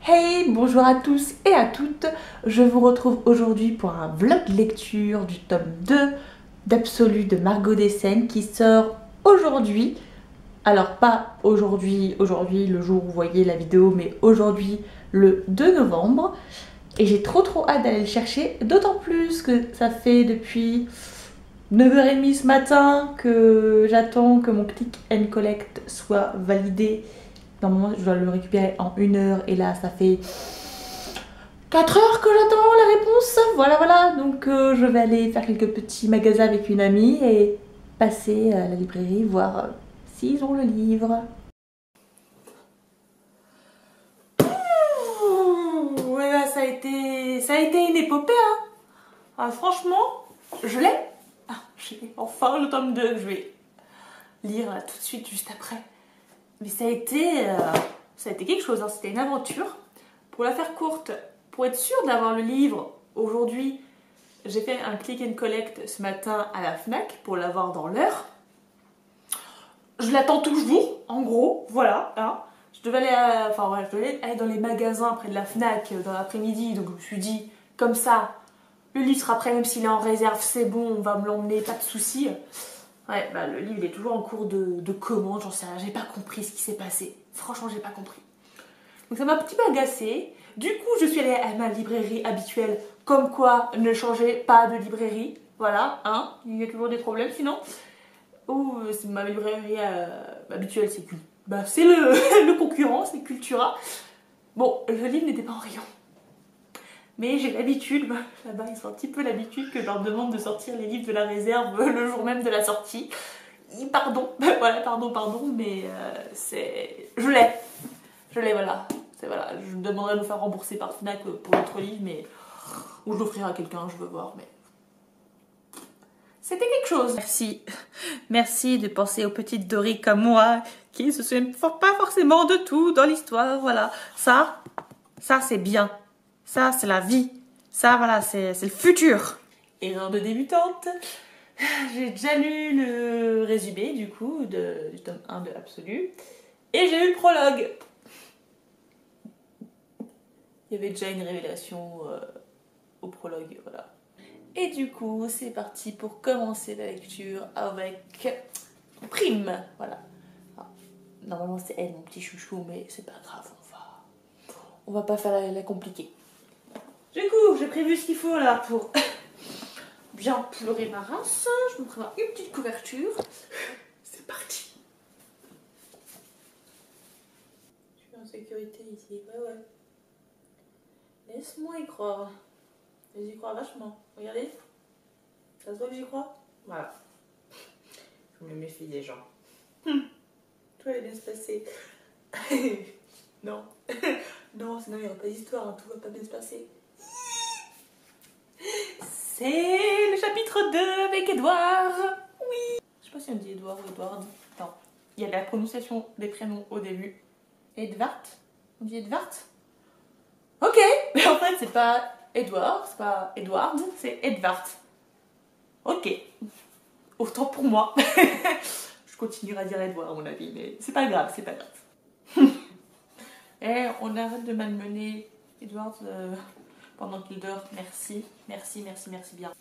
Hey, bonjour à tous et à toutes. Je vous retrouve aujourd'hui pour un vlog lecture du tome 2 d'Absolu de Margot Dessen qui sort aujourd'hui. Alors pas aujourd'hui le jour où vous voyez la vidéo, mais aujourd'hui le 2 novembre. Et j'ai trop hâte d'aller le chercher, d'autant plus que ça fait depuis 9h30 ce matin que j'attends que mon click and collect soit validé. Normalement, je dois le récupérer en 1 heure et là, ça fait 4 heures que j'attends la réponse. Voilà. Donc, je vais aller faire quelques petits magasins avec une amie et passer à la librairie, voir s'ils ont le livre. Ouais, là, ça a été une épopée, hein. Ah, franchement, je l'ai. Ah, j'ai enfin le tome 2 que je vais lire là, tout de suite, juste après. Mais ça a été quelque chose, hein. C'était une aventure. Pour la faire courte, pour être sûre d'avoir le livre aujourd'hui, j'ai fait un click and collect ce matin à la FNAC pour l'avoir dans l'heure. Je l'attends toujours, en gros, voilà. Hein. Je devais aller dans les magasins près de la FNAC dans l'après-midi, donc je me suis dit, comme ça, le livre sera prêt, même s'il est en réserve, c'est bon, on va me l'emmener, pas de soucis. Ouais, bah le livre il est toujours en cours de commande, j'en sais rien, j'ai pas compris ce qui s'est passé. Franchement, j'ai pas compris. Donc ça m'a un petit peu agacée. Du coup, je suis allée à ma librairie habituelle, comme quoi ne changez pas de librairie. Voilà, hein, il y a toujours des problèmes sinon. Ou ma librairie habituelle, c'est le concurrent, c'est Cultura. Bon, le livre n'était pas en rayon. Mais j'ai l'habitude, là-bas ils ont un petit peu l'habitude que je leur demande de sortir les livres de la réserve le jour même de la sortie. Pardon, voilà, pardon, mais je l'ai, voilà. Voilà. Je demanderai de me faire rembourser par FNAC pour l'autre livre, mais ou je l'offrirai à quelqu'un, je veux voir, mais c'était quelque chose. Merci de penser aux petites Dory comme moi, qui ne se souviennent pas forcément de tout dans l'histoire, voilà. Ça c'est bien. Ça, c'est la vie. Ça, voilà, c'est le futur. Erreur de débutante. J'ai déjà lu le résumé, du coup, du tome 1 de Absolu. Et j'ai lu le prologue. Il y avait déjà une révélation au prologue, voilà. Et du coup, c'est parti pour commencer la lecture avec Prime. Voilà. Alors, normalement, c'est elle, mon petit chouchou, mais c'est pas grave, on va pas faire la compliquée. Du coup, j'ai prévu ce qu'il faut là pour bien pleurer ma race. Je me prépare une petite couverture. C'est parti. Je suis en sécurité ici. Ouais. Laisse-moi y croire. J'y crois vachement. Regardez. Ça se voit que j'y crois? Voilà. Je me méfie des gens. Tout allait bien se passer. Non. Non, sinon il n'y aura pas d'histoire. Hein. Tout va pas bien se passer. C'est le chapitre 2 avec Edouard. Oui. Je sais pas si on dit Edouard ou Edward. Non. Il y a la prononciation des prénoms au début. Edvard. On dit Edvard. Ok. Mais en fait, c'est pas Edouard, c'est pas Edward, c'est Edvard. Ok. Autant pour moi. Je continuerai à dire Edouard à mon avis, mais c'est pas grave, Eh, on arrête de malmener Edward pendant qu'il dort. Merci bien.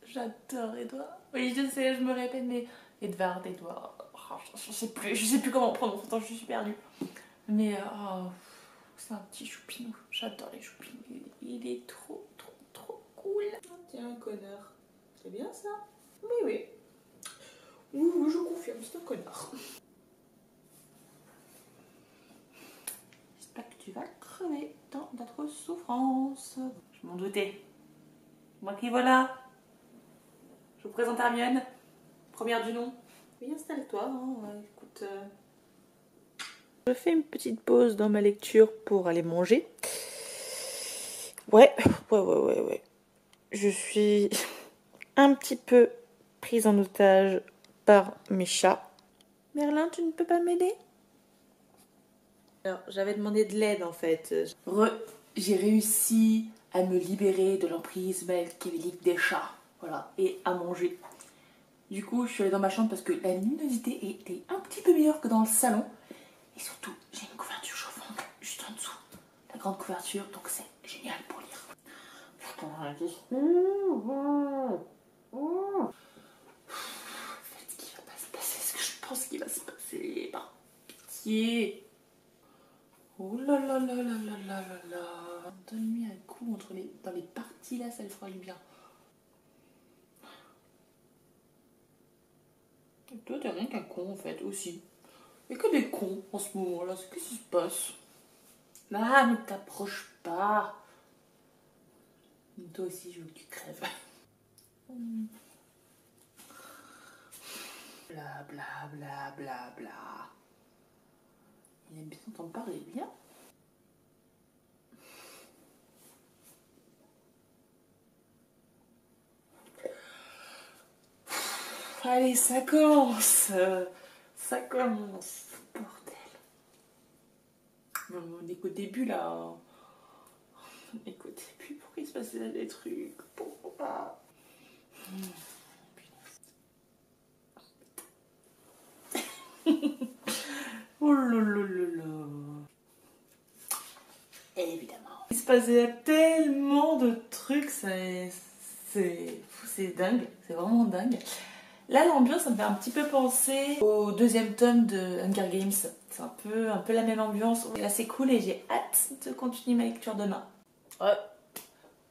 J'adore Edouard. Oui, je sais, je me répète, mais Edward. Oh, je sais plus comment on prononce, je suis perdue. Mais c'est un petit choupinou. J'adore les choupinous. Il est trop cool. Oh, tiens, un connard. C'est bien ça? Oui. Oui, je confirme, c'est un connard. J'espère que tu vas crever dans d'autres souffrances. Je m'en doutais. Moi qui voilà. Je vous présente Hermione. Première du nom. Oui, installe-toi. Hein. Écoute... Je fais une petite pause dans ma lecture pour aller manger. Ouais. Je suis un petit peu prise en otage par mes chats. Merlin, tu ne peux pas m'aider? Alors, j'avais demandé de l'aide en fait. J'ai réussi à me libérer de l'emprise machiavélique des chats. Voilà, et à manger. Du coup, je suis allée dans ma chambre parce que la luminosité était un petit peu meilleure que dans le salon. Et surtout, grande couverture, donc c'est génial pour lire. Faites ce qui va pas se passer, ce que je pense qu'il va se passer. Par pitié. Oh là là là là là là là là. Donne-lui un coup dans les parties là, ça lui fera du bien. Et toi, t'es rien qu'un con en fait aussi. Il n'y a que des cons en ce moment-là. Qu'est-ce qui se passe? Ah, ne t'approche pas. Toi aussi, je veux que tu crèves. Bla bla bla bla bla. Il aime bien t'entendre parler, bien. Allez, ça commence. Ça commence. Bordel. On est qu'au début là. On est qu'au début. Pourquoi il se passe des trucs? Pourquoi? Oh là là là là. Évidemment. Il se passait tellement de trucs, c'est dingue, c'est vraiment dingue. Là, l'ambiance, ça me fait un petit peu penser au deuxième tome de Hunger Games. C'est un peu la même ambiance. Là, c'est cool et j'ai hâte de continuer ma lecture demain. Ouais.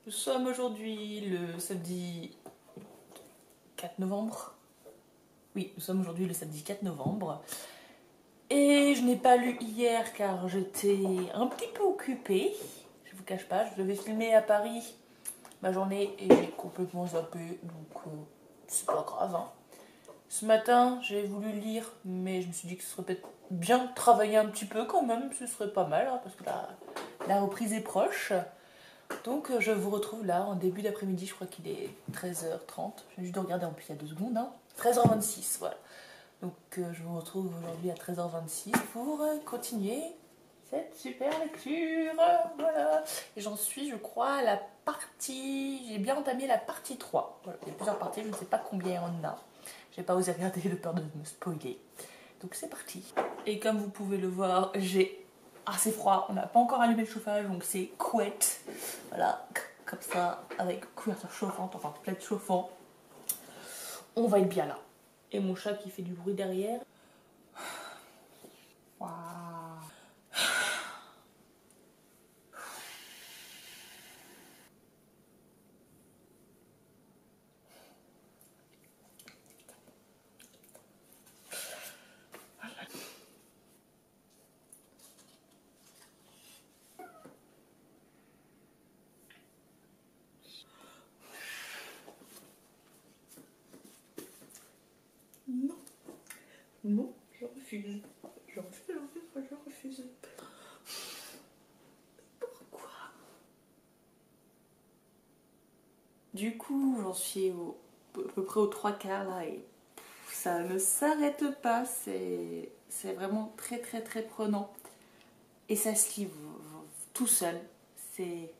Nous sommes aujourd'hui le samedi 4 novembre. Oui, nous sommes aujourd'hui le samedi 4 novembre. Et je n'ai pas lu hier car j'étais un petit peu occupée. Je vous cache pas, je devais filmer à Paris ma journée et j'ai complètement zappé. Donc c'est pas grave. Hein. Ce matin, j'ai voulu lire, mais je me suis dit que ce serait peut-être bien de travailler un petit peu quand même. Ce serait pas mal hein, parce que la reprise est proche. Donc je vous retrouve là en début d'après-midi. Je crois qu'il est 13h30. Je viens juste de regarder en plus il y a 2 secondes. Hein. 13h26, voilà. Donc je vous retrouve aujourd'hui à 13h26 pour continuer cette super lecture. Voilà. Et j'en suis, je crois, à la partie... J'ai bien entamé la partie 3. Voilà. Il y a plusieurs parties, je ne sais pas combien on en a. J'ai pas osé regarder de peur de me spoiler. Donc c'est parti. Et comme vous pouvez le voir, j'ai assez froid. On n'a pas encore allumé le chauffage, donc c'est couette. Voilà, comme ça, avec couverture chauffante, enfin plaid chauffant. On va être bien là. Et mon chat qui fait du bruit derrière. Waouh. Non, non, je refuse. Je refuse. Pourquoi? Du coup, j'en suis à peu près aux 3/4 là et ça ne s'arrête pas. C'est vraiment très très très prenant. Et ça se lit tout seul. C'est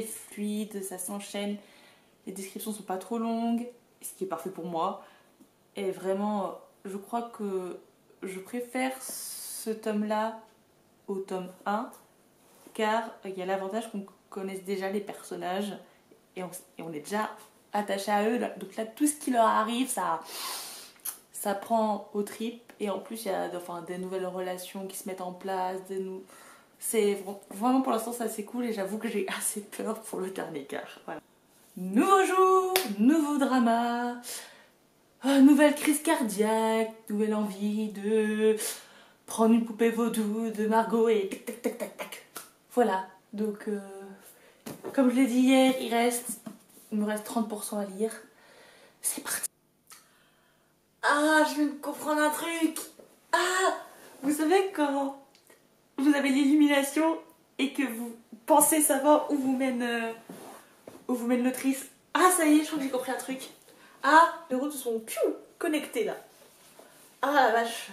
fluide, ça s'enchaîne. Les descriptions sont pas trop longues, ce qui est parfait pour moi. Et vraiment, je crois que je préfère ce tome-là au tome 1, car il y a l'avantage qu'on connaisse déjà les personnages et on est déjà attaché à eux. Donc là, tout ce qui leur arrive, ça prend aux tripes. Et en plus, il y a des nouvelles relations qui se mettent en place. C'est vraiment pour l'instant, c'est assez cool et j'avoue que j'ai assez peur pour le dernier quart. Voilà. Nouveau jour, nouveau drama. Nouvelle crise cardiaque, nouvelle envie de prendre une poupée vaudou de Margot et tac tac tac tac tac. Voilà, donc comme je l'ai dit hier, il me reste 30% à lire. C'est parti. Ah, je viens de comprendre un truc. Ah, vous savez quand vous avez l'illumination et que vous pensez savoir où vous mène l'autrice. Ah, ça y est, je crois que j'ai compris un truc. Ah, les neurones se sont connectés là. Ah la vache.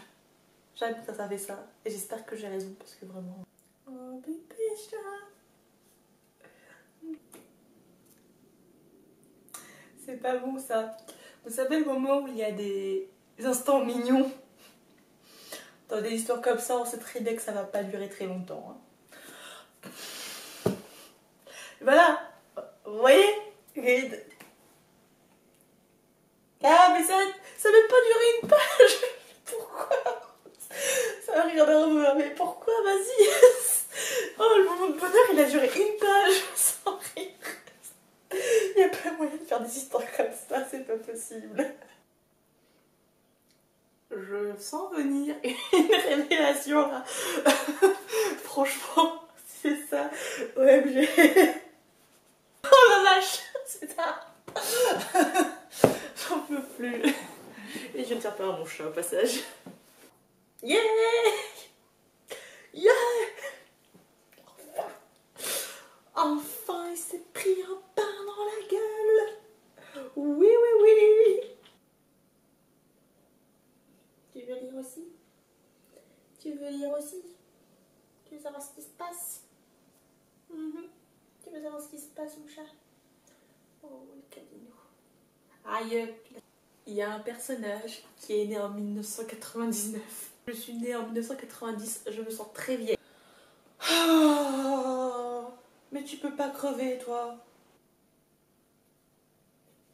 J'aime que ça fait ça. Et j'espère que j'ai raison parce que vraiment... Oh bébé chat. C'est pas bon ça. Vous savez le moment où il y a des instants mignons. Dans des histoires comme ça, on sait très bien que ça va pas durer très longtemps. Hein. Voilà, vous voyez? Ah, mais ça va pas durer une page. Pourquoi? Ça va rire nerveux, mais pourquoi? Vas-y. Oh, le moment de bonheur, il a duré une page sans rire. Il n'y a pas moyen de faire des histoires comme ça, c'est pas possible. Je sens venir une révélation là. Franchement, c'est ça. OMG. Oh la vache, c'est ça. J'en peux plus. Et je ne tiens pas à mon chat au passage. Yeah! Yeah! Enfin, il s'est pris un pain dans la gueule. Oui, oui, oui. Tu veux lire aussi? Tu veux lire aussi? Tu veux savoir ce qui se passe? Tu veux savoir ce qui se passe, mon chat? Oh, le caninou. Aïe, il y a un personnage qui est né en 1999. Je suis née en 1990, je me sens très vieille. Oh, mais tu peux pas crever, toi.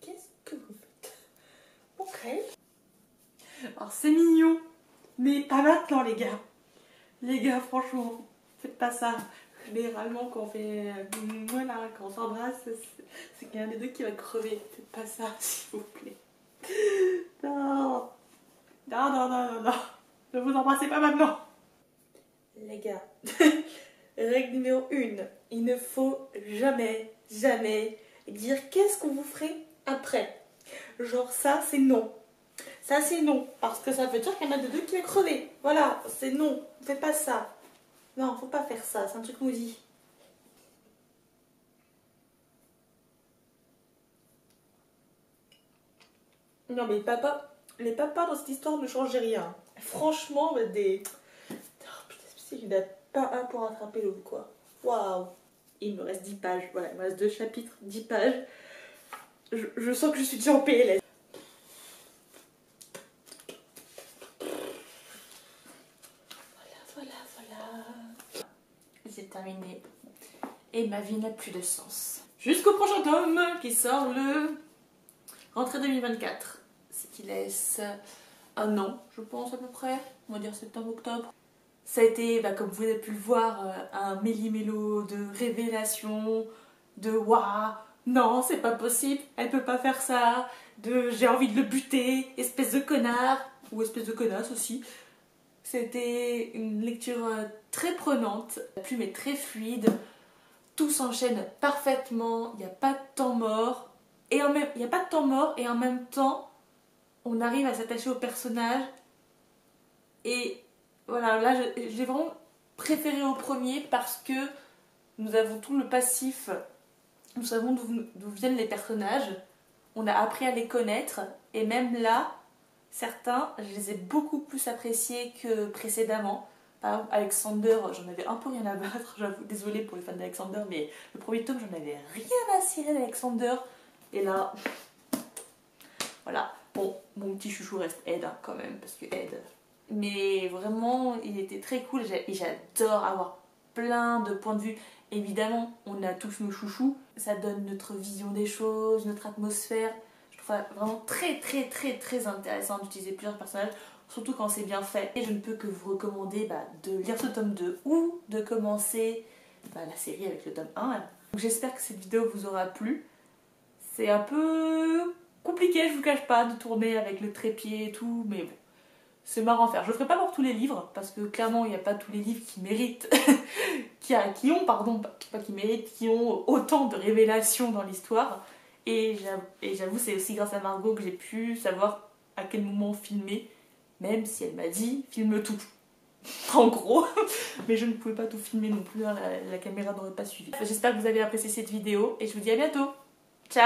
Qu'est-ce que vous faites? Ok. Alors c'est mignon, mais pas maintenant, les gars. Les gars, franchement, faites pas ça. Généralement, quand on fait voilà, quand on s'embrasse, c'est qu'il y en a des deux qui va crever. Faites pas ça, s'il vous plaît. Non. Non, non, non, non, non. Ne vous embrassez pas maintenant. Les gars, règle numéro 1, il ne faut jamais, jamais dire qu'est-ce qu'on vous ferait après. Genre ça, c'est non. Ça, c'est non. Parce que ça veut dire qu'il y en a de deux qui va crever. Voilà, c'est non. Ne faites pas ça. Non, faut pas faire ça. C'est un truc maudit. Non, mais les papas dans cette histoire ne changent rien. Franchement, des... Oh, putain, il n'y en a pas un pour rattraper l'autre, quoi. Waouh. Il me reste 10 pages. Voilà, il me reste 2 chapitres, 10 pages. Je sens que je suis déjà en PLS. Voilà. J'ai terminé. Et ma vie n'a plus de sens. Jusqu'au prochain tome qui sort le rentrée 2024. Ce qui laisse un an, je pense à peu près. On va dire septembre-octobre. Ça a été, comme vous avez pu le voir, un méli-mélo de révélations, de waouh, non, c'est pas possible, elle peut pas faire ça, de j'ai envie de le buter, espèce de connard, ou espèce de connasse aussi. C'était une lecture très prenante, la plume est très fluide, tout s'enchaîne parfaitement, il n'y a pas de temps mort, et il n'y a pas de temps mort, et en même temps, on arrive à s'attacher au personnage, et voilà, là j'ai vraiment préféré au premier parce que nous avons tout le passif, nous savons d'où viennent les personnages, on a appris à les connaître, et même là, certains, je les ai beaucoup plus appréciés que précédemment. Par exemple, Alexander, j'en avais un peu rien à battre, j'avoue, désolée pour les fans d'Alexander, mais le premier tome, j'en avais rien à cirer d'Alexander, et là, voilà. Bon, mon petit chouchou reste Ed, hein, quand même, parce que Ed... Mais vraiment, il était très cool et j'adore avoir plein de points de vue. Évidemment, on a tous nos chouchous. Ça donne notre vision des choses, notre atmosphère. Je trouve ça vraiment très très très très intéressant d'utiliser plusieurs personnages, surtout quand c'est bien fait. Et je ne peux que vous recommander de lire ce tome 2 ou de commencer la série avec le tome 1. J'espère que cette vidéo vous aura plu. C'est un peu compliqué, je vous cache pas, de tourner avec le trépied et tout, mais bon. C'est marrant à faire. Je ne le ferai pas pour tous les livres, parce que clairement, il n'y a pas tous les livres qui méritent, qui ont autant de révélations dans l'histoire. Et j'avoue, c'est aussi grâce à Margot que j'ai pu savoir à quel moment filmer, même si elle m'a dit « filme tout ». En gros, mais je ne pouvais pas tout filmer non plus, hein, la caméra n'aurait pas suivi. J'espère que vous avez apprécié cette vidéo, et je vous dis à bientôt. Ciao!